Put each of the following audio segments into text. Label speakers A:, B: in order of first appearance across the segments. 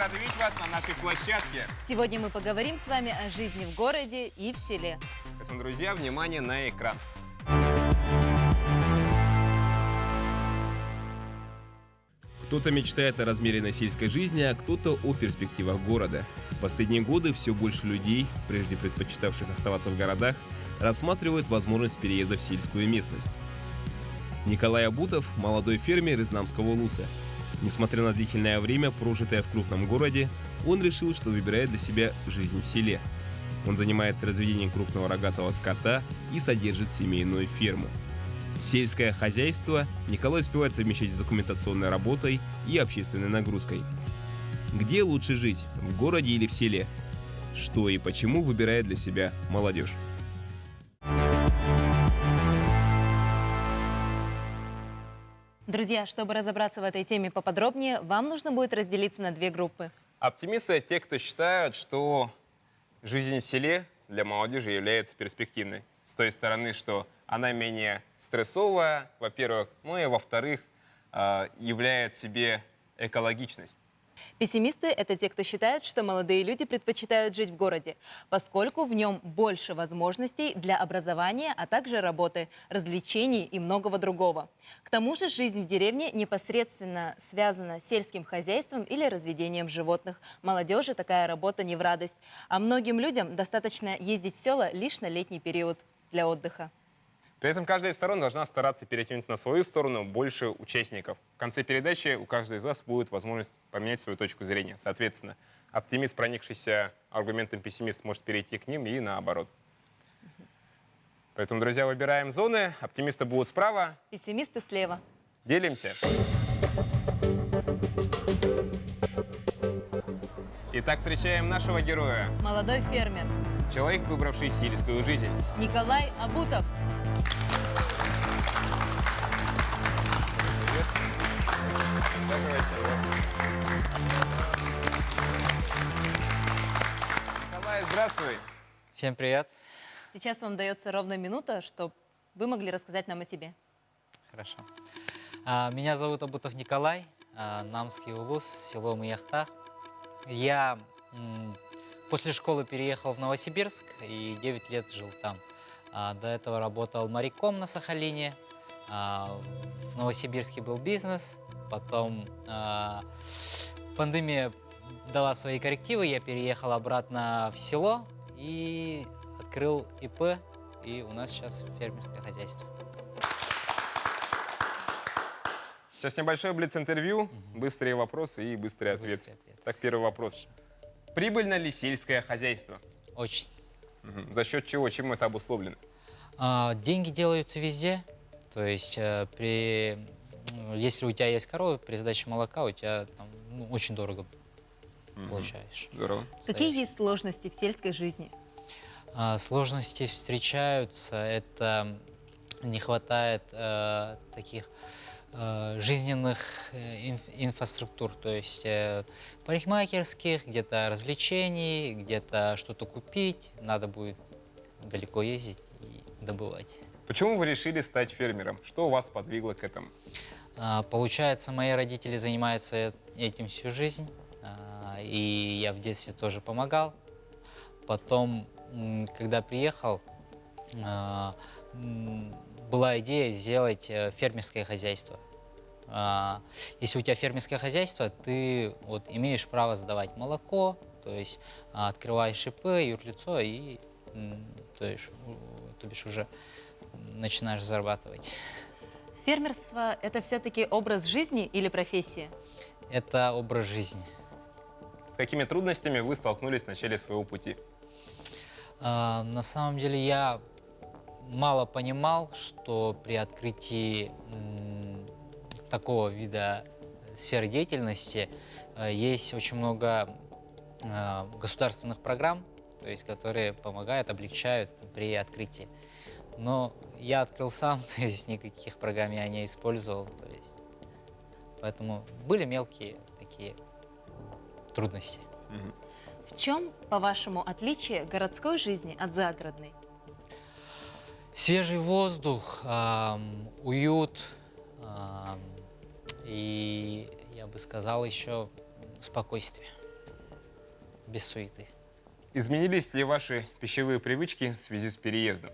A: рады видеть вас на нашей площадке.
B: Сегодня мы поговорим с вами о жизни в городе и в селе.
A: Поэтому, друзья, внимание на экран.
C: Кто-то мечтает о размеренной сельской жизни, а кто-то о перспективах города. В последние годы все больше людей, прежде предпочитавших оставаться в городах, рассматривают возможность переезда в сельскую местность. Николай Абутов – молодой фермер из Намского Улуса. Несмотря на длительное время, прожитое в крупном городе, он решил, что выбирает для себя жизнь в селе. Он занимается разведением крупного рогатого скота и содержит семейную ферму. Сельское хозяйство Николай успевает совмещать с документационной работой и общественной нагрузкой. Где лучше жить, в городе или в селе? Что и почему выбирает для себя молодежь?
B: Друзья, чтобы разобраться в этой теме поподробнее, вам нужно будет разделиться на две группы.
A: Оптимисты – те, кто считают, что жизнь в селе для молодежи является перспективной. С той стороны, что она менее стрессовая, во-первых, ну и во-вторых, являет в себе экологичность.
B: Пессимисты – это те, кто считает, что молодые люди предпочитают жить в городе, поскольку в нем больше возможностей для образования, а также работы, развлечений и многого другого. К тому же жизнь в деревне непосредственно связана с сельским хозяйством или разведением животных. Молодежи такая работа не в радость, а многим людям достаточно ездить в села лишь на летний период для отдыха.
A: При этом каждая из сторон должна стараться перетянуть на свою сторону больше участников. В конце передачи у каждого из вас будет возможность поменять свою точку зрения. Соответственно, оптимист, проникшийся аргументом пессимист, может перейти к ним и наоборот. Поэтому, друзья, выбираем зоны. Оптимисты будут справа.
B: Пессимисты слева.
A: Делимся. Итак, встречаем нашего героя.
B: Молодой фермер
A: Человек, выбравший сельскую жизнь.
B: Николай Абутов.
A: Привет. Присаживайся. Николай, здравствуй.
D: Всем привет.
B: Сейчас вам дается ровно минута, чтобы вы могли рассказать нам о себе.
D: Хорошо. Меня зовут Абутов Николай, Намский Улус, село Маяхтах. Я после школы переехал в Новосибирск и 9 лет жил там. До этого работал моряком на Сахалине. В Новосибирске был бизнес. Потом пандемия дала свои коррективы. Я переехал обратно в село и открыл ИП. И у нас сейчас фермерское хозяйство.
A: Сейчас небольшое блиц-интервью, быстрые вопросы и быстрый ответ.
D: Быстрый ответ.
A: Так, первый вопрос. Прибыльно ли сельское хозяйство?
D: Очень.
A: За счет чего? Чем это обусловлено?
D: Деньги делаются везде. То есть, если у тебя есть коровы, при сдаче молока у тебя там, очень дорого получаешь.
A: Здорово.
B: Какие есть сложности в сельской жизни?
D: Сложности встречаются. Это не хватает таких жизненных инфраструктур, то есть парикмахерских, где-то развлечений, где-то что-то купить. Надо будет далеко ездить и добывать.
A: Почему вы решили стать фермером? Что вас подвигло к этому?
D: Получается, мои родители занимаются этим всю жизнь, и я в детстве тоже помогал. Потом, когда приехал, была идея сделать фермерское хозяйство. Если у тебя фермерское хозяйство, ты имеешь право сдавать молоко, то есть открываешь ИП, юрлицо и то бишь уже начинаешь зарабатывать.
B: Фермерство – это все-таки образ жизни или профессия?
D: Это образ жизни.
A: С какими трудностями вы столкнулись в начале своего пути?
D: На самом деле я мало понимал, что при открытии такого вида сферы деятельности есть очень много государственных программ, то есть, которые помогают, облегчают при открытии. Но я открыл сам, то есть никаких программ я не использовал, то есть, поэтому были мелкие такие трудности.
B: В чем, по-вашему, отличие городской жизни от загородной?
D: Свежий воздух, уют и, я бы сказал, еще спокойствие. без суеты.
A: Изменились ли ваши пищевые привычки в связи с переездом?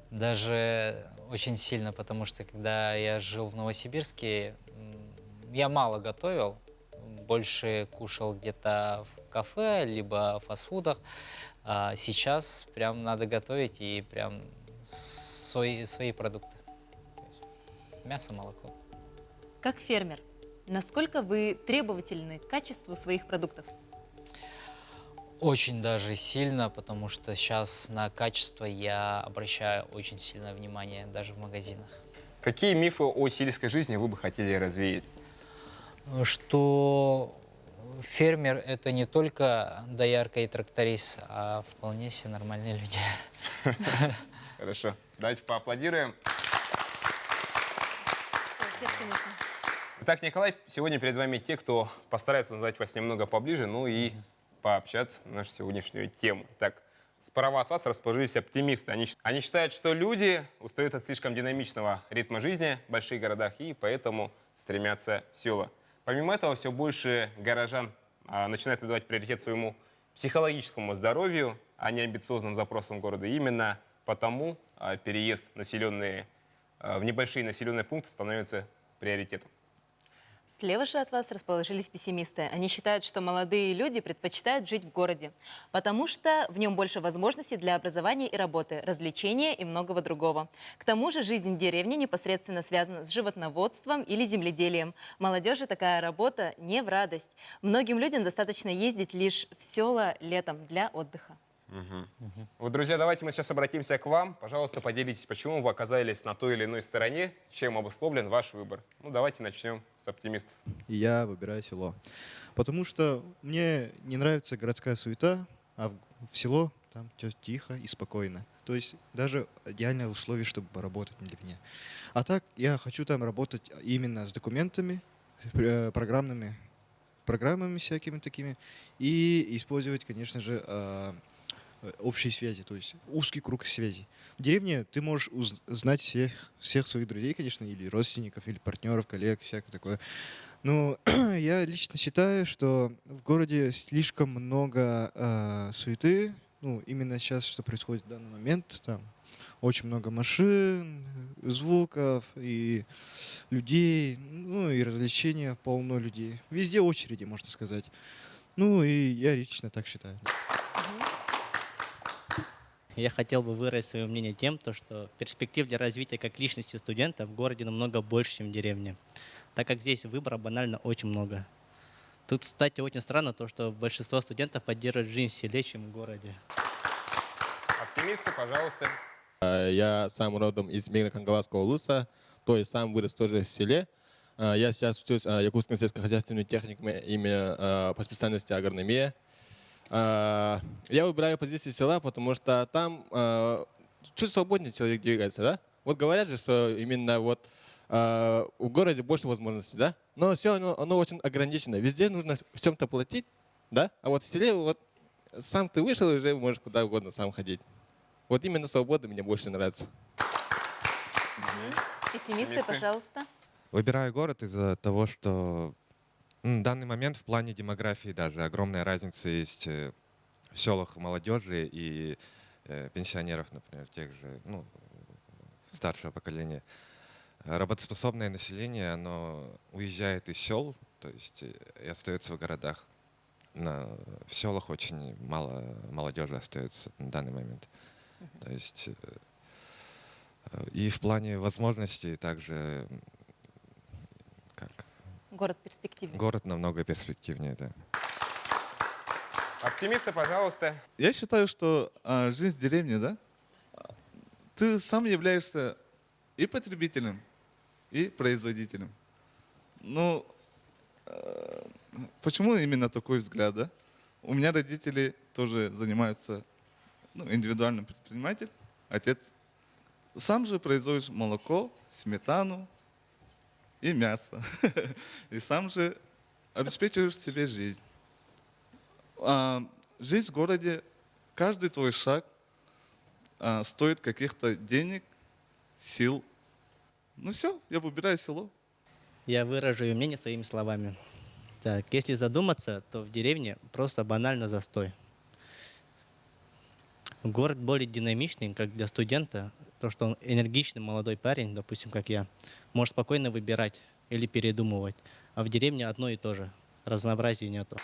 D: Даже очень сильно, потому что когда я жил в Новосибирске, я мало готовил, больше кушал где-то в кафе, либо в фастфудах. А сейчас прям надо готовить и прям свои продукты. То есть мясо, молоко.
B: Как фермер, насколько вы требовательны к качеству своих продуктов?
D: Очень даже сильно, потому что сейчас на качество я обращаю очень сильное внимание даже в магазинах.
A: Какие мифы о сельской жизни вы бы хотели развеять?
D: Что фермер — это не только доярка и тракторист, а вполне себе нормальные люди.
A: Хорошо, давайте поаплодируем.
B: Конечно.
A: Итак, Николай, сегодня перед вами те, кто постарается узнать вас немного поближе, ну и пообщаться на нашу сегодняшнюю тему. Так, справа от вас расположились оптимисты. Они считают, что люди устают от слишком динамичного ритма жизни в больших городах и поэтому стремятся в села. Помимо этого, все больше горожан начинают отдавать приоритет своему психологическому здоровью, а не амбициозным запросам города. И именно потому переезд в небольшие населенные пункты становится приоритетом.
B: Слева же от вас расположились пессимисты. Они считают, что молодые люди предпочитают жить в городе, потому что в нем больше возможностей для образования и работы, развлечения и многого другого. К тому же жизнь в деревне непосредственно связана с животноводством или земледелием. Молодежи такая работа не в радость. Многим людям достаточно ездить лишь в села летом для отдыха.
A: Вот, друзья, давайте мы сейчас обратимся к вам. Пожалуйста, поделитесь, почему вы оказались на той или иной стороне, чем обусловлен ваш выбор. Ну, давайте начнем с оптимистов.
E: И я выбираю село. Потому что мне не нравится городская суета, а в село там всё тихо и спокойно. То есть даже идеальные условия, чтобы поработать для меня. А так я хочу там работать именно с документами, программами всякими такими, и использовать, конечно же, общие связи, то есть узкий круг связей. В деревне ты можешь знать всех своих друзей, конечно, или родственников, или партнеров, коллег, всякое такое. Но я лично считаю, что в городе слишком много суеты. Ну, именно сейчас, что происходит в данный момент, там очень много машин, звуков и людей, ну и развлечения полно людей. Везде очереди, можно сказать. Ну и я лично так считаю.
F: Я хотел бы выразить свое мнение тем, что перспектив для развития как личности студента в городе намного больше, чем в деревне, так как здесь выбора банально очень много. Тут, кстати, очень странно то, что большинство студентов поддерживают жизнь в селе, чем в городе.
A: Оптимисты, пожалуйста.
G: Я сам родом из Мегна-Кангаласского улуса, то есть сам вырос тоже в селе. Я сейчас учусь в Якутском сельскохозяйственном техникуме именно по специальности агрономия. Я выбираю позицию села, потому что там чуть свободнее человек двигается, да? Вот говорят же, что именно вот в городе больше возможностей, да? Но все оно очень ограничено. Везде нужно в чем-то платить, да? А вот в селе вот сам ты вышел и уже можешь куда угодно сам ходить. Вот именно свобода мне больше нравится.
B: Пессимисты, пожалуйста.
H: Выбираю город из-за того, что в данный момент в плане демографии даже огромная разница есть в селах молодежи и пенсионеров, например, тех же, старшего поколения. Работоспособное население, оно уезжает из сел, то есть и остается в городах. В селах очень мало молодежи остается на данный момент. То есть и в плане возможностей также
B: Город перспективный.
H: город намного перспективнее, да.
A: Оптимисты, пожалуйста.
I: Я считаю, что жизнь в деревне, да, ты сам являешься и потребителем, и производителем. Ну, почему именно такой взгляд, да? У меня родители тоже занимаются, индивидуальным предпринимателем, отец. Сам же производишь молоко, сметану и мясо. И сам же обеспечиваешь себе жизнь. Жизнь в городе, каждый твой шаг стоит каких-то денег, сил. Ну все, я выбираю село.
F: Я выражу ее мнение своими словами. Так, если задуматься, то в деревне просто банально застой. Город более динамичный, как для студента, то, что он энергичный молодой парень, допустим, как я, может спокойно выбирать или передумывать. А в деревне одно и то же. Разнообразия нету.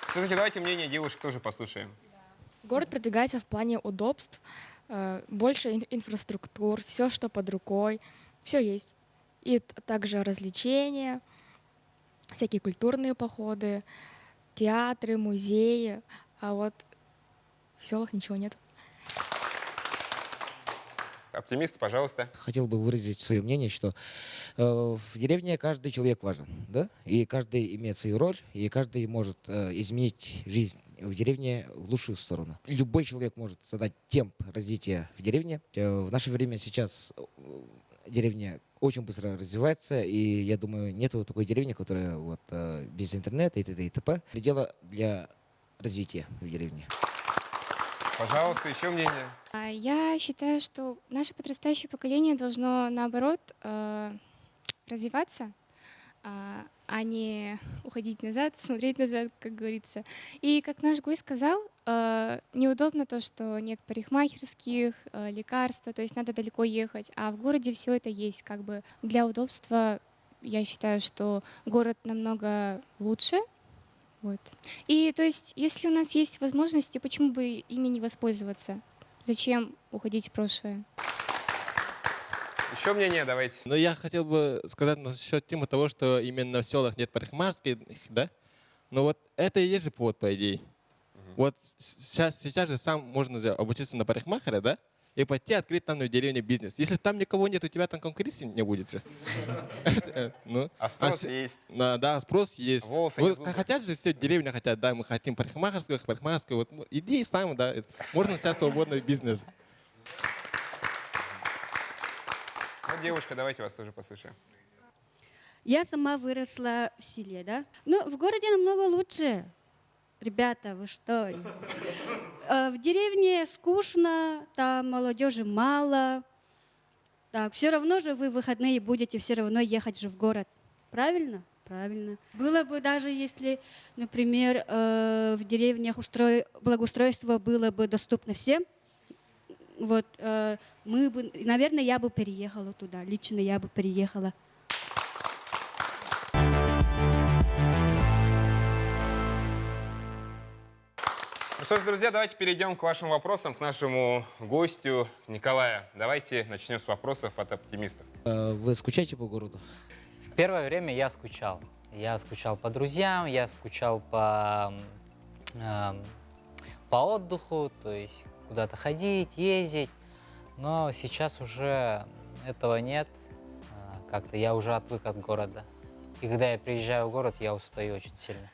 A: Все-таки давайте мнение девушек тоже послушаем.
J: Город продвигается в плане удобств, больше инфраструктур, все, что под рукой, все есть. И также развлечения, всякие культурные походы, театры, музеи. А вот в селах ничего нет.
A: Оптимист, пожалуйста.
K: Хотел бы выразить свое мнение, что в деревне каждый человек важен, да, и каждый имеет свою роль, и каждый может изменить жизнь в деревне в лучшую сторону. Любой человек может задать темп развития в деревне. В наше время сейчас деревня очень быстро развивается, и я думаю, нету такой деревни, которая вот без интернета и т.д. и т.п. Предела для развития в деревне.
A: Пожалуйста, еще мнение.
J: Я считаю, что наше подрастающее поколение должно, наоборот, развиваться, а не уходить назад, смотреть назад, как говорится. И, как наш гость сказал, неудобно то, что нет парикмахерских, лекарств, то есть надо далеко ехать. А в городе все это есть. Как бы для удобства я считаю, что город намного лучше. Вот. И то есть, если у нас есть возможности, почему бы ими не воспользоваться? Зачем уходить в прошлое?
A: Еще мнение давайте.
G: Но я хотел бы сказать насчет темы того, что именно в селах нет парикмахерских, да? Но вот это и есть же повод, по идее. Вот сейчас же сам можно обучиться на парикмахера, да? И пойти открыть там на деревне бизнес. Если там никого нет, у тебя там конкуренции не будет же.
A: А спрос есть.
G: Да, спрос есть.
A: Волосы не
G: Вот
A: зубы.
G: хотят же все деревня хотят, да, мы хотим парикмахерскую. Вот иди сам, да. Можно начать свободный бизнес.
A: Вот, девушка, давайте вас тоже послушаем.
L: Я сама выросла в селе, да? Ну, в городе намного лучше. Ребята, вы что? В деревне скучно, там молодежи мало. Так, все равно же вы в выходные будете все равно ехать же в город. Правильно? Правильно. Было бы даже, если, например, в деревнях благоустройство было бы доступно всем, вот, мы бы, наверное, я бы переехала туда. Лично я бы переехала.
A: Ну что ж, друзья, давайте перейдем к вашим вопросам, к нашему гостю Николаю. Давайте начнем с вопросов от оптимистов.
K: Вы скучаете по городу?
D: В первое время я скучал. Я скучал по друзьям, я скучал по отдыху, то есть куда-то ходить, ездить. Но сейчас уже этого нет. Как-то я уже отвык от города. И когда я приезжаю в город, я устаю очень сильно.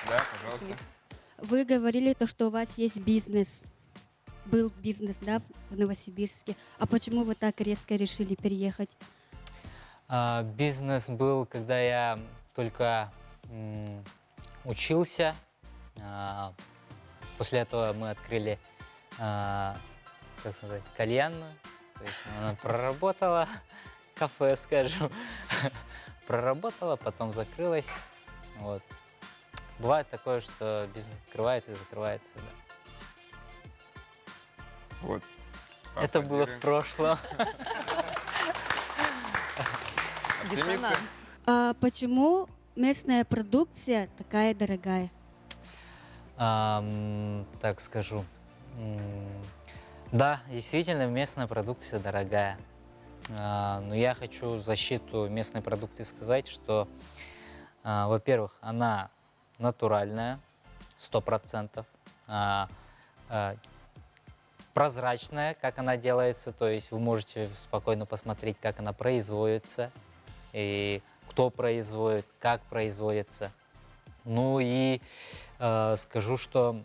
A: Да, пожалуйста.
L: Вы говорили то, что у вас есть бизнес. Был бизнес, да, в Новосибирске. А почему вы так резко решили переехать?
D: Бизнес был, когда я только учился. После этого мы открыли, как сказать, кальянную. То есть она проработала, кафе, скажем, проработала, потом закрылась. Вот. Бывает такое, что бизнес открывается и закрывается. Да.
A: Вот.
D: Это было в прошлом.
B: Диссонанс.
L: А почему местная продукция такая дорогая?
D: Так скажу. Да, действительно, местная продукция дорогая. Но я хочу в защиту местной продукции сказать, что, во-первых, она натуральная, 100%, прозрачная, как она делается, то есть вы можете спокойно посмотреть, как она производится, и кто производит, как производится. Ну и скажу, что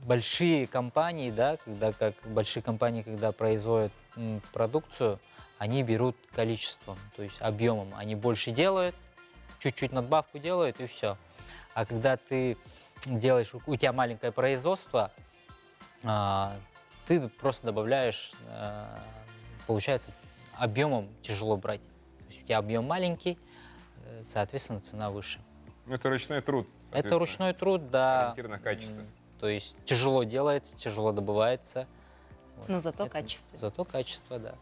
D: большие компании, да, когда производят продукцию, они берут количеством, то есть объемом. Они больше делают, чуть-чуть надбавку делают и все. А когда ты делаешь, у тебя маленькое производство, ты просто добавляешь, получается, объемом тяжело брать. То есть у тебя объем маленький, соответственно, цена выше.
A: Ну, это ручной труд.
D: Это
A: соответственно.
D: ручной труд, да.
A: Ориентир на качество.
D: То есть тяжело делается, тяжело добывается. Вот.
B: Но зато
D: Это-
B: качественно.
D: Зато качество, да.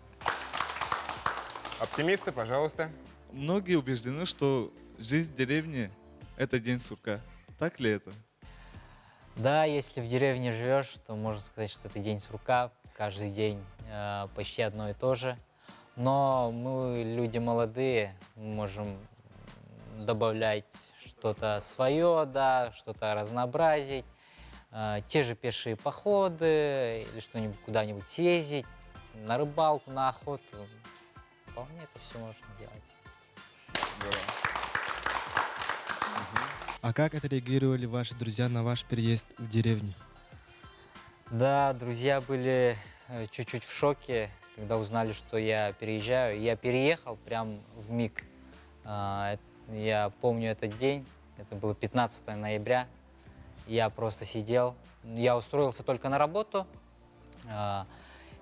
A: Оптимисты, пожалуйста.
I: Многие убеждены, что жизнь в деревне — это день сурка. Так ли это?
D: Да, если в деревне живешь, то можно сказать, что это день сурка. Каждый день почти одно и то же. Но мы люди молодые, мы можем добавлять что-то свое, да, что-то разнообразить. Те же пешие походы или что-нибудь куда-нибудь съездить, на рыбалку, на охоту. Вполне это все можно делать.
A: Здорово.
M: А как отреагировали ваши друзья на ваш переезд в деревню?
D: Да, друзья были чуть-чуть в шоке, когда узнали, что я переезжаю. Я переехал прям в миг. Я помню этот день, это было 15 ноября. Я просто сидел, я устроился только на работу,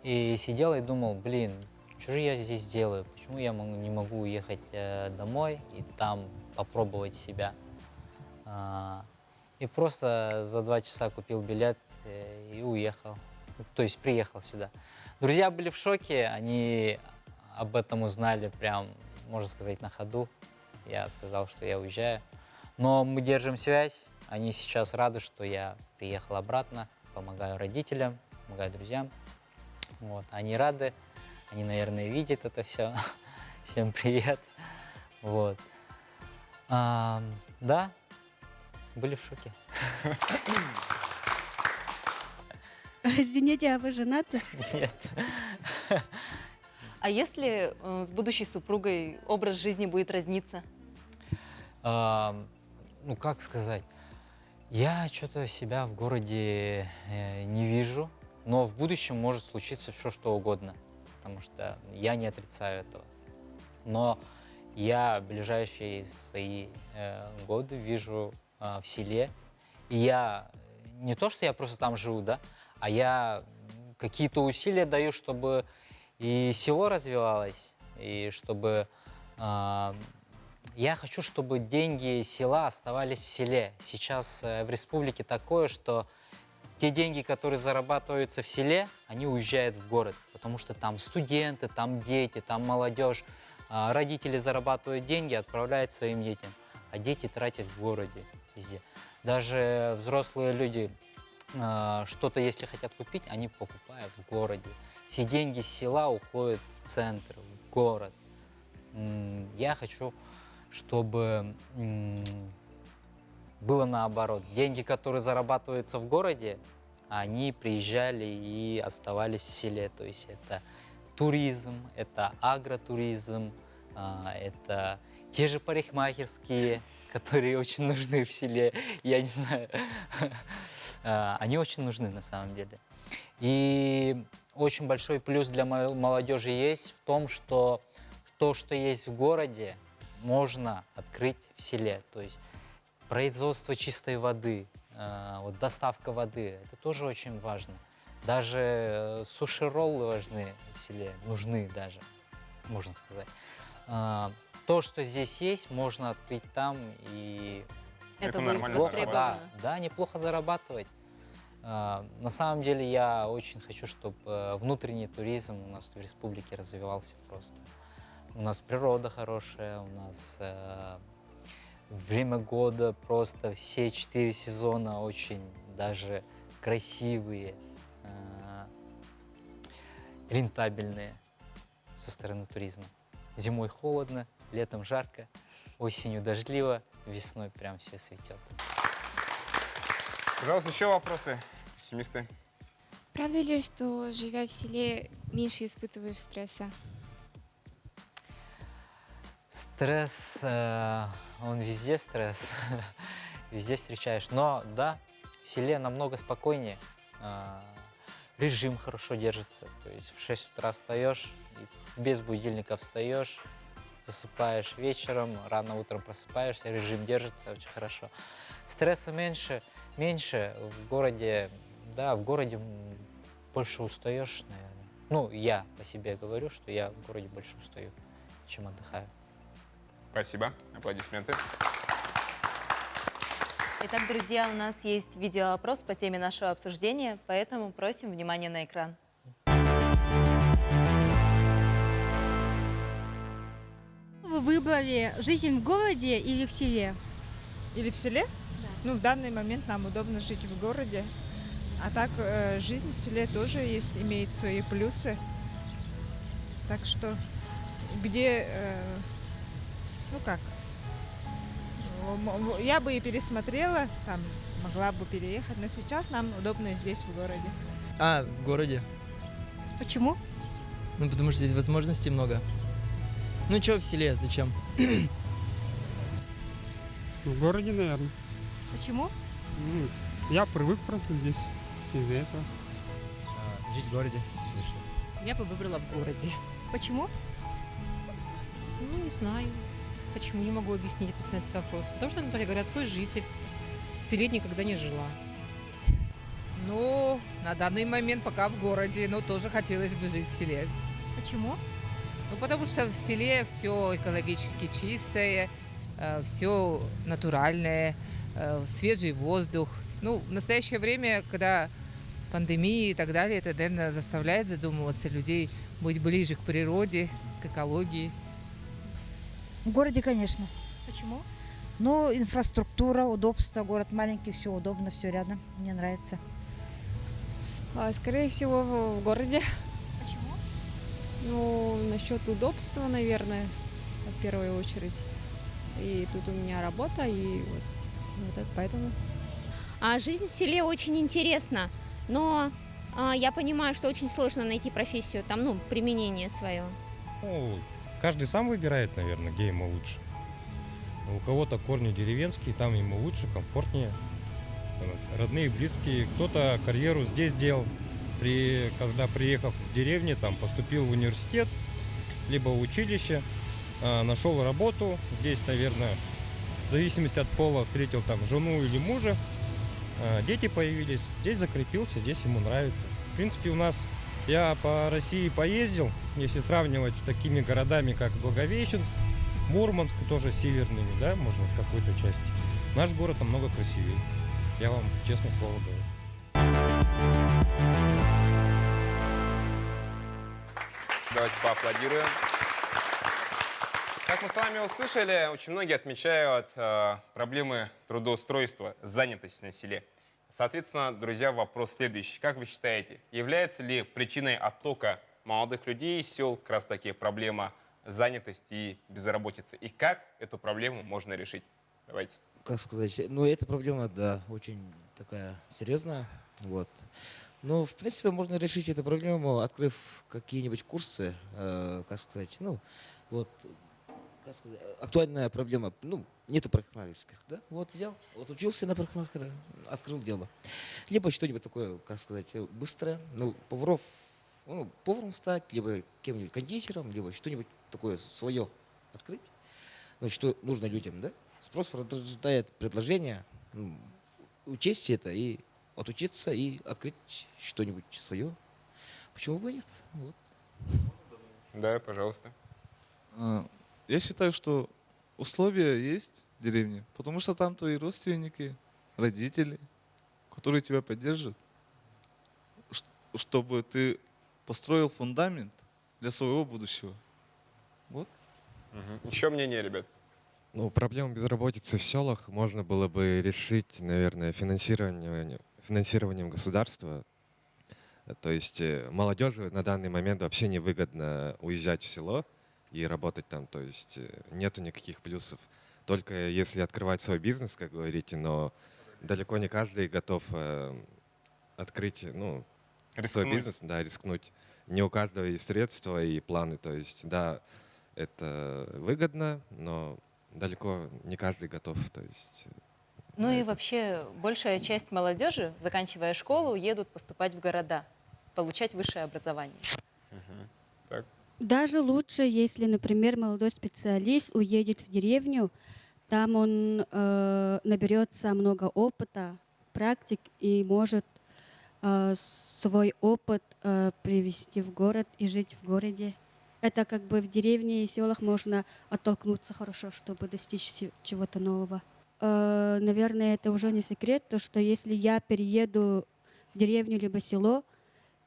D: и сидел и думал, блин, что же я здесь делаю? Почему я не могу уехать домой и там попробовать себя? И просто за 2 часа купил билет и уехал. То есть приехал сюда. Друзья были в шоке, они об этом узнали прям, можно сказать, на ходу. Я сказал, что я уезжаю. Но мы держим связь. Они сейчас рады, что я приехал обратно, помогаю родителям, помогаю друзьям. Вот. Они рады, они, наверное, видят это все. Всем привет. Вот. Да, были в шоке.
L: Извините, а вы женаты?
D: Нет.
B: А если с будущей супругой образ жизни будет разниться?
D: Ну, как сказать, я что-то себя в городе не вижу, но в будущем может случиться все, что угодно, потому что я не отрицаю этого. Но я ближайшие свои годы вижу в селе, и я не то, что я просто там живу, да, а я какие-то усилия даю, чтобы и село развивалось, и чтобы... Я хочу, чтобы деньги села оставались в селе. Сейчас в республике такое, что те деньги, которые зарабатываются в селе, они уезжают в город, потому что там студенты, там дети, там молодежь. Родители зарабатывают деньги, отправляют своим детям, а дети тратят в городе везде. Даже взрослые люди что-то, если хотят купить, они покупают в городе. Все деньги с села уходят в центр, в город. Я хочу, чтобы было наоборот. Деньги, которые зарабатываются в городе, они приезжали и оставались в селе. То есть это туризм, это агротуризм, это те же парикмахерские, которые очень нужны в селе. Я не знаю, они очень нужны на самом деле. И очень большой плюс для молодежи есть в том, что то, что есть в городе, можно открыть в селе. То есть производство чистой воды, вот доставка воды, это тоже очень важно. Даже суши-роллы важны в селе, нужны даже, можно сказать. То, что здесь есть, можно открыть там и
B: Это будет
A: нормально
B: востребовано.
D: да, неплохо зарабатывать. На самом деле я очень хочу, чтобы внутренний туризм у нас в республике развивался просто. У нас природа хорошая, у нас время года просто все 4 сезона очень даже красивые, рентабельные со стороны туризма. Зимой холодно, летом жарко, осенью дождливо, весной прям все цветет.
A: Пожалуйста, еще вопросы, пессимисты.
J: Правда ли, что, живя в селе, меньше испытываешь стресса?
D: Стресс, он везде стресс, везде встречаешь. Но да, в селе намного спокойнее, режим хорошо держится. То есть в 6 утра встаешь, и без будильника встаешь, засыпаешь вечером, рано утром просыпаешься, режим держится очень хорошо. Стресса меньше в городе, да, в городе больше устаешь, наверное. Ну, я по себе говорю, что я в городе больше устаю. чем отдыхаю.
A: Спасибо. Аплодисменты.
B: Итак, друзья, у нас есть видеоопрос по теме нашего обсуждения, поэтому просим внимания на экран.
N: Вы выбрали жизнь в городе или в селе?
O: Или в селе? Ну, в данный момент нам удобно жить в городе. А так, жизнь в селе тоже есть, имеет свои плюсы. Так что, где, ну как, я бы и пересмотрела, там, могла бы переехать, но сейчас нам удобно здесь, в городе.
P: В городе.
N: Почему?
P: Ну, потому что здесь возможностей много. Ну, чё в селе, зачем?
Q: В городе, наверное.
N: Почему?
Q: Я привык просто здесь из-за этого.
P: Жить в городе.
R: Я бы выбрала в городе.
N: Почему?
R: Ну, не знаю. Почему? Не могу объяснить этот вопрос. Потому что Анатолий городской житель. В селе никогда не жила.
S: Ну, на данный момент пока в городе, но тоже хотелось бы жить в селе.
N: Почему?
S: Ну, потому что в селе все экологически чистое, все натуральное, свежий воздух. Ну, в настоящее время, когда пандемия и так далее, это, наверное, заставляет задумываться людей быть ближе к природе, к экологии.
T: В городе, конечно.
N: Почему?
T: Ну, инфраструктура, удобство, город маленький, все удобно, все рядом. Мне нравится.
U: Скорее всего, в городе.
N: Почему?
U: Ну, насчет удобства, наверное, в первую очередь. И тут у меня работа, и вот это поэтому.
V: Жизнь в селе очень интересна, но я понимаю, что очень сложно найти профессию, там, ну, применение свое.
W: Ну, каждый сам выбирает, наверное, где ему лучше. У кого-то корни деревенские, там ему лучше, комфортнее. Родные, близкие. Кто-то карьеру здесь делал, когда приехав с деревни, там поступил в университет, либо в училище, нашел работу. Здесь, наверное, в зависимости от пола, встретил там жену или мужа. Дети появились, здесь закрепился, здесь ему нравится. В принципе, у нас, я по России поездил, если сравнивать с такими городами, как Благовещенск, Мурманск, тоже северными, да, можно с какой-то части. Наш город намного красивее. Я вам честно слово говорю.
A: Давайте поаплодируем. Как мы с вами услышали, очень многие отмечают проблемы трудоустройства, занятости на селе. Соответственно, друзья, вопрос следующий. Как вы считаете, является ли причиной оттока молодых людей из сел как раз таки проблема занятости и безработицы? И как эту проблему можно решить? Давайте.
K: Как сказать, ну, эта проблема, да, очень такая серьезная, вот. Но, в принципе, можно решить эту проблему, открыв какие-нибудь курсы, как сказать, ну, вот, как сказать, актуальная проблема, ну, нету парикмахерских, да, вот взял, вот учился на парикмахера, открыл дело. Либо что-нибудь такое, как сказать, быстрое, ну, поваров, ну, поваром стать, либо кем-нибудь кондитером, либо что-нибудь такое свое открыть, ну, что нужно людям, да. Спрос порождает предложение, ну, учесть это и отучиться и открыть что-нибудь свое. Почему бы и нет? Вот.
A: Да, пожалуйста.
I: Я считаю, что условия есть в деревне, потому что там твои родственники, родители, которые тебя поддержат, чтобы ты построил фундамент для своего будущего. Вот.
A: Еще мнение, ребят?
H: Ну, проблему безработицы в селах можно было бы решить, наверное, финансированием государства. То есть молодежи на данный момент вообще невыгодно уезжать в село и работать там. То есть нету никаких плюсов. Только если открывать свой бизнес, как говорите, но далеко не каждый готов открыть, ну, свой бизнес, да, рискнуть. Не у каждого есть средства и планы. То есть, да, это выгодно, но далеко не каждый готов. То есть,
B: ну и вообще большая часть молодежи, заканчивая школу, едут поступать в города, получать высшее образование.
A: Так.
L: Даже лучше, если, например, молодой специалист уедет в деревню, там он наберется много опыта, практик и может свой опыт привести в город и жить в городе. это как бы в деревне и селах можно оттолкнуться хорошо, чтобы достичь чего-то нового. Наверное, это уже не секрет, то что если я перееду в деревню либо село,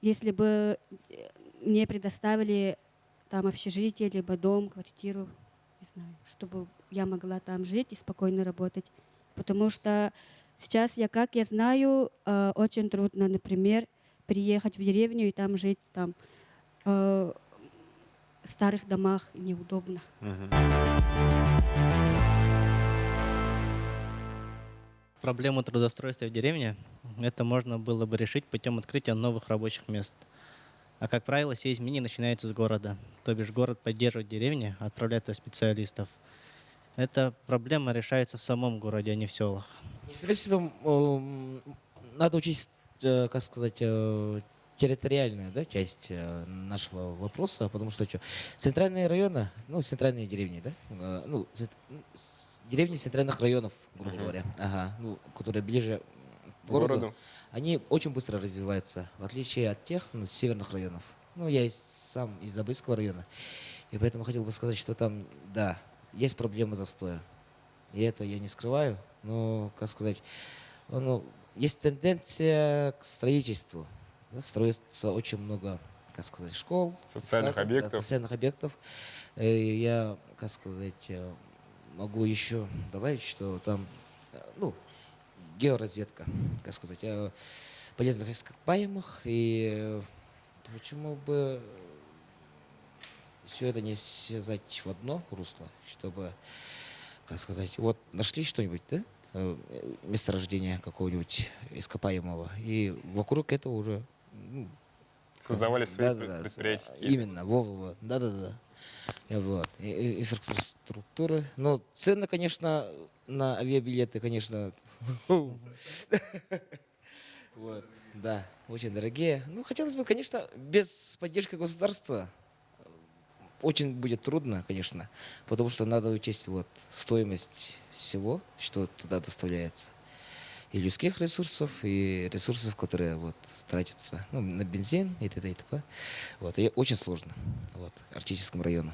L: если бы мне предоставили там общежитие, либо дом, квартиру, не знаю, чтобы я могла там жить и спокойно работать. Потому что сейчас как я знаю, очень трудно, например, приехать в деревню и там жить там в старых домах неудобно.
C: Проблему трудоустройства в деревне это можно было бы решить путем открытия новых рабочих мест. А как правило, все изменения начинаются с города. То бишь город поддерживает деревни, отправляет туда специалистов. Эта проблема решается в самом городе, а не в селах.
K: В принципе, надо учесть, как сказать, территориальную, да, часть нашего вопроса, потому что центральные районы, ну, центральные деревни, да, деревни центральных районов, грубо говоря, ну, которые ближе к городу, они очень быстро развиваются, в отличие от тех северных районов. Ну, я сам из Забайского района, и поэтому хотел бы сказать, что там, да, есть проблемы застоя. И это я не скрываю, но, как сказать, есть тенденция к строительству. Да, строится очень много, как сказать, школ,
A: социальных объектов.
K: Да, социальных объектов. Я, как сказать, могу еще добавить, что там, георазведка, как сказать, полезных ископаемых, и почему бы все это не связать в одно русло, чтобы, как сказать, вот нашли что-нибудь, да, месторождение какого-нибудь ископаемого, и вокруг этого уже
A: создавали свои предприятия.
K: Именно, да. Вот. Инфраструктуры. Но цены, конечно, на авиабилеты, конечно, вот, да, очень дорогие. Ну, хотелось бы, конечно, без поддержки государства очень будет трудно, конечно, потому что надо учесть стоимость всего, что туда доставляется. И людских ресурсов, и ресурсов, которые тратятся на бензин и т.д. и т.п. И очень сложно Арктическому району.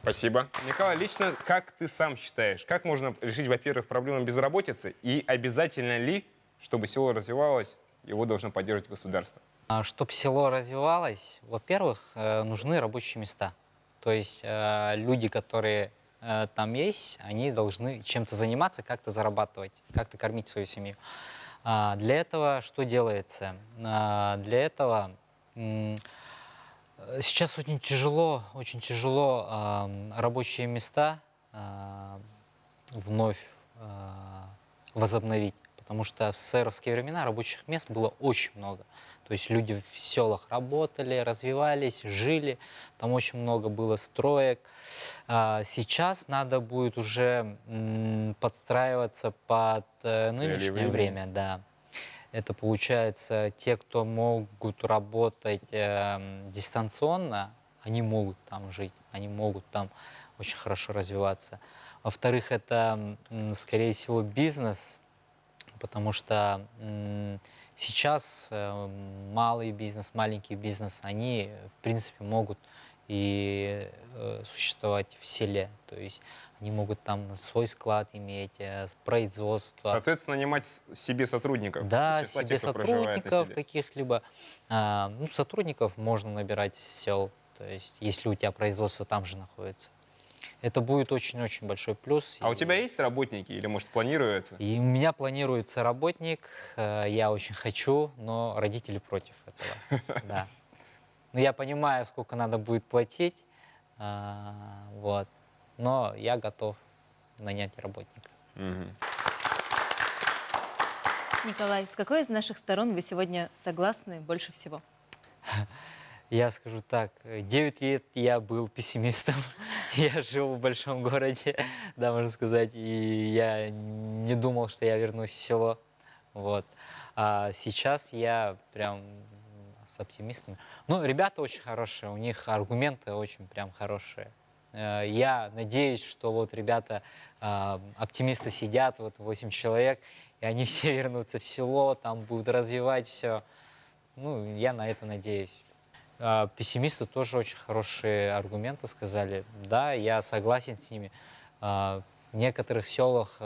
A: Спасибо. Николай, лично как ты сам считаешь, как можно решить, во-первых, проблему безработицы, и обязательно ли, чтобы село развивалось, его должно поддерживать государство?
D: Чтобы село развивалось, во-первых, нужны рабочие места. То есть люди, которые там есть, они должны чем-то заниматься, как-то зарабатывать, как-то кормить свою семью. Для этого что делается? Для этого сейчас очень тяжело рабочие места вновь возобновить, потому что в СССРовские времена рабочих мест было очень много. То есть люди в селах работали, развивались, жили, там очень много было строек. Сейчас надо будет уже подстраиваться под нынешнее время, да. Это получается, те, кто могут работать дистанционно, они могут там жить, они могут там очень хорошо развиваться. Во-вторых, это, скорее всего, бизнес, потому что сейчас малый бизнес, маленький бизнес, они, в принципе, могут и существовать в селе. То есть они могут там свой склад иметь, производство.
A: Соответственно, нанимать себе сотрудников.
D: Да, себе сотрудников каких-либо. Сотрудников можно набирать из сел. То есть если у тебя производство там же находится. Это будет очень-очень большой плюс.
A: А у тебя есть работники или, может, планируется?
D: И у меня планируется работник. Я очень хочу, но родители против этого. Да. Но я понимаю, сколько надо будет платить. Вот. Но я готов нанять работника.
B: Николай, с какой из наших сторон вы сегодня согласны больше всего?
D: Я скажу так, 9 лет я был пессимистом, я жил в большом городе, да, можно сказать, и я не думал, что я вернусь в село, вот. А сейчас я прям с оптимистами. Ну, ребята очень хорошие, у них аргументы очень прям хорошие. Я надеюсь, что вот ребята, оптимисты сидят, вот 8 человек, и они все вернутся в село, там будут развивать все. Ну, я на это надеюсь. Пессимисты тоже очень хорошие аргументы сказали. Да, я согласен с ними. В некоторых селах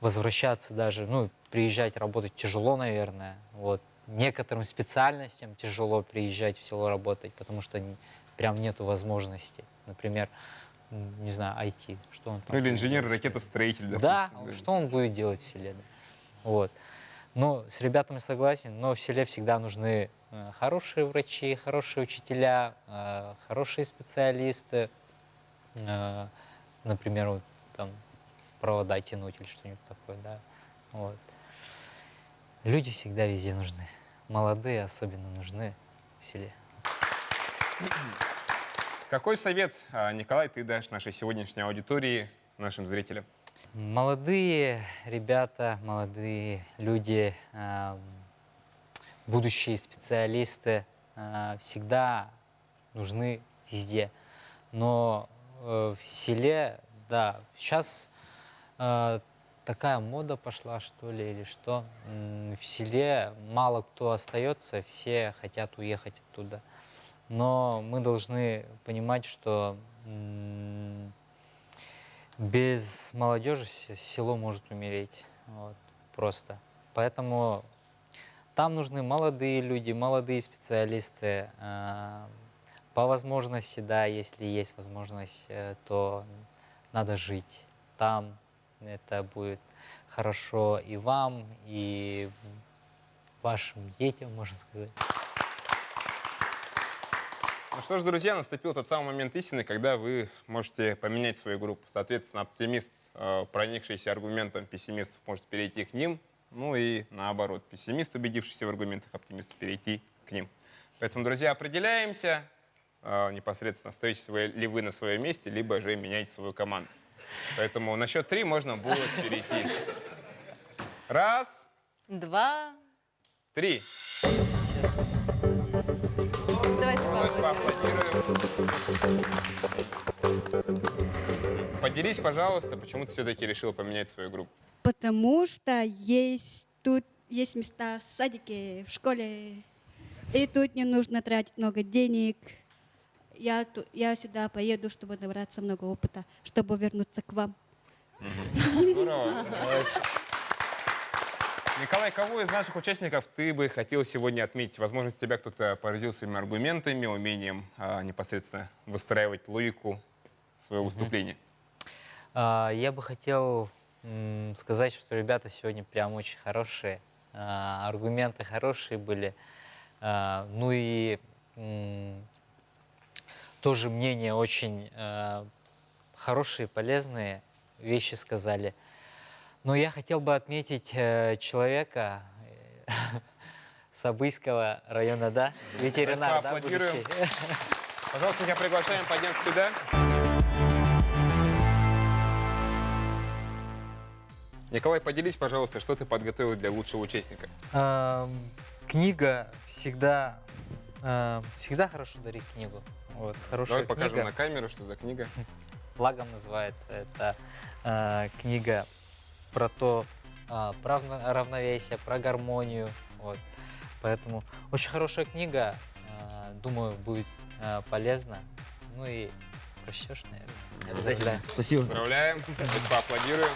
D: возвращаться даже, ну, приезжать работать тяжело, наверное. Вот. Некоторым специальностям тяжело приезжать в село работать, потому что прям нету возможности. Например, не знаю, IT. Что он там
A: Ну или
D: будет
A: инженер,
D: делать?
A: ракетостроитель, допустим.
D: Да, что он будет делать в селе? Да. Вот. Но с ребятами согласен, но в селе всегда нужны хорошие врачи, хорошие учителя, хорошие специалисты. Например, вот, там, провода тянуть или что-нибудь такое, да. Вот. Люди всегда везде нужны. Молодые особенно нужны в селе.
A: Какой совет, Николай, ты дашь нашей сегодняшней аудитории, нашим зрителям?
D: Молодые ребята, молодые люди, будущие специалисты всегда нужны везде. Но в селе, да, сейчас такая мода пошла, что ли, или что. В селе мало кто остается, все хотят уехать оттуда. Но мы должны понимать, что без молодежи село может умереть. Вот, просто. Поэтому там нужны молодые люди, молодые специалисты. По возможности, да, если есть возможность, то надо жить там. Это будет хорошо и вам, и вашим детям, можно сказать.
A: Ну что ж, друзья, наступил тот самый момент истины, когда вы можете поменять свою группу. Соответственно, оптимист, проникшийся аргументом пессимистов, может перейти к ним. Ну и наоборот, пессимист, убедившийся в аргументах оптимиста, перейти к ним. Поэтому, друзья, определяемся непосредственно, стоите ли вы на своем месте, либо же меняете свою команду. Поэтому на счет 3 можно будет перейти. 1,
B: 2.
A: 3.
B: Давайте
A: поаплодируем. Поделись, пожалуйста, почему ты все-таки решила поменять свою группу?
L: Потому что тут есть места в садике, в школе, и тут не нужно тратить много денег. Я сюда поеду, чтобы набраться много опыта, чтобы вернуться к вам.
A: Здорово. Николай, кого из наших участников ты бы хотел сегодня отметить? Возможно, тебя кто-то поразил своими аргументами, умением непосредственно выстраивать логику своего выступления.
D: Я бы хотел сказать, что ребята сегодня прям очень хорошие, аргументы хорошие были, ну и тоже мнения очень хорошие, полезные вещи сказали. Но я хотел бы отметить человека с Абыйского района, да, ветеринар, да, будущий.
A: Пожалуйста, тебя приглашаем подняться сюда. Николай, поделись, пожалуйста, что ты подготовил для лучшего участника.
D: Книга всегда хорошо дарить книгу. Вот, хорошая
A: Давай покажем
D: книга.
A: на камеру, что за книга.
D: «Лагом» называется. Это книга про то, про равновесие, про гармонию. Вот. Поэтому очень хорошая книга. Думаю, будет полезна. Ну и прочтешь, наверное.
K: Обязательно. Спасибо.
A: Поздравляем. Поаплодируем.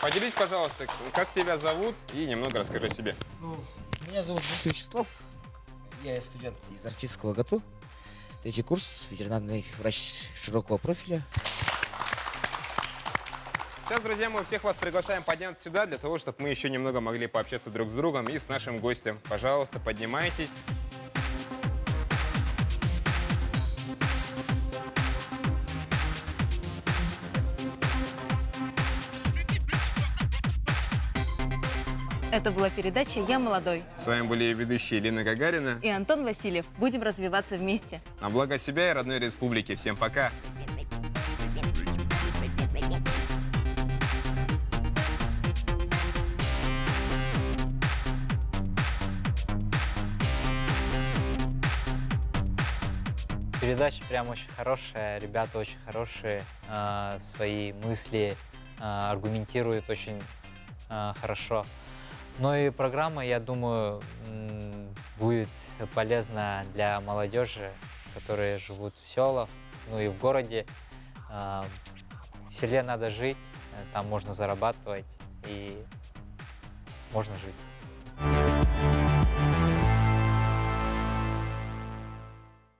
A: Поделись, пожалуйста, как тебя зовут и немного расскажи о себе.
K: Меня зовут Борис Вячеслав. Я студент из Арчинского ГАТУ. 3-й курс, ветеринарный врач широкого профиля.
A: Сейчас, друзья, мы всех вас приглашаем подняться сюда, для того, чтобы мы еще немного могли пообщаться друг с другом и с нашим гостем. Пожалуйста, поднимайтесь.
B: Это была передача «Я молодой»
A: С вами были ведущие Елена Гагарина
B: и Антон Васильев. Будем развиваться вместе.
A: На благо себя и родной республики. Всем пока!
D: Передача прям очень хорошая, ребята очень хорошие, свои мысли аргументируют очень хорошо. Но и программа, я думаю, будет полезна для молодежи, которые живут в селах, ну и в городе. В селе надо жить, там можно зарабатывать и можно жить.